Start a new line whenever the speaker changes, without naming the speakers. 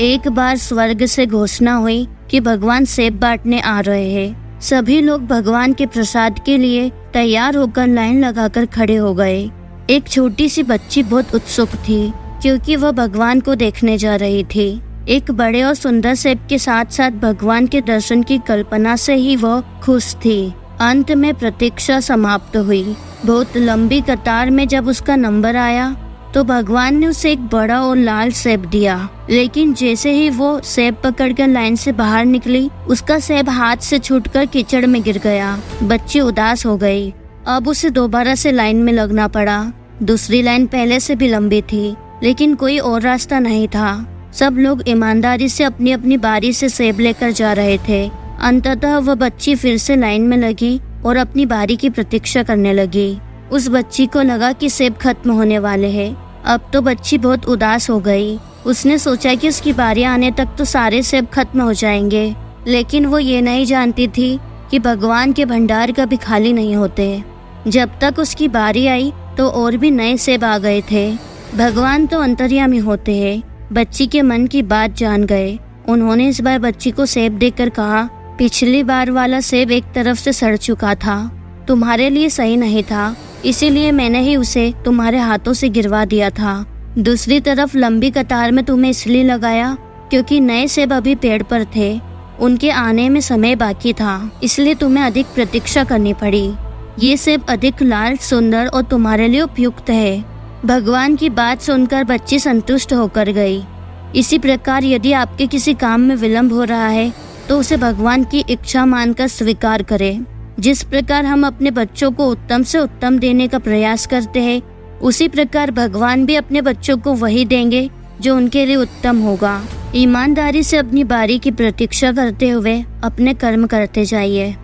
एक बार स्वर्ग से घोषणा हुई कि भगवान सेब बांटने आ रहे हैं। सभी लोग भगवान के प्रसाद के लिए तैयार होकर लाइन लगाकर खड़े हो गए। एक छोटी सी बच्ची बहुत उत्सुक थी क्योंकि वह भगवान को देखने जा रही थी। एक बड़े और सुंदर सेब के साथ साथ भगवान के दर्शन की कल्पना से ही वह खुश थी। अंत में प्रतीक्षा समाप्त हुई। बहुत लंबी कतार में जब उसका नंबर आया तो भगवान ने उसे एक बड़ा और लाल सेब दिया, लेकिन जैसे ही वो सेब पकड़कर लाइन से बाहर निकली, उसका सेब हाथ से छूटकर कीचड़ में गिर गया। बच्ची उदास हो गई। अब उसे दोबारा से लाइन में लगना पड़ा। दूसरी लाइन पहले से भी लंबी थी, लेकिन कोई और रास्ता नहीं था। सब लोग ईमानदारी से अपनी अपनी बारी से सेब लेकर जा रहे थे। अंततः वह बच्ची फिर से लाइन में लगी और अपनी बारी की प्रतीक्षा करने लगी। उस बच्ची को लगा कि सेब खत्म होने वाले हैं। अब तो बच्ची बहुत उदास हो गई। उसने सोचा कि उसकी बारी आने तक तो सारे सेब खत्म हो जाएंगे, लेकिन वो ये नहीं जानती थी कि भगवान के भंडार कभी खाली नहीं होते। जब तक उसकी बारी आई तो और भी नए सेब आ गए थे। भगवान तो अंतर्यामी होते हैं। बच्ची के मन की बात जान गए। उन्होंने इस बार बच्ची को सेब देकर कहा, पिछली बार वाला सेब एक तरफ से सड़ चुका था, तुम्हारे लिए सही नहीं था, इसीलिए मैंने ही उसे तुम्हारे हाथों से गिरवा दिया था। दूसरी तरफ लंबी कतार में तुम्हें इसलिए लगाया क्योंकि नए सेब अभी पेड़ पर थे, उनके आने में समय बाकी था, इसलिए तुम्हें अधिक प्रतीक्षा करनी पड़ी। ये सेब अधिक लाल, सुंदर और तुम्हारे लिए उपयुक्त है। भगवान की बात सुनकर बच्ची संतुष्ट होकर गई। इसी प्रकार यदि आपके किसी काम में विलंब हो रहा है तो उसे भगवान की इच्छा मानकर स्वीकार करें। जिस प्रकार हम अपने बच्चों को उत्तम से उत्तम देने का प्रयास करते हैं, उसी प्रकार भगवान भी अपने बच्चों को वही देंगे जो उनके लिए उत्तम होगा। ईमानदारी से अपनी बारी की प्रतीक्षा करते हुए अपने कर्म करते जाइए।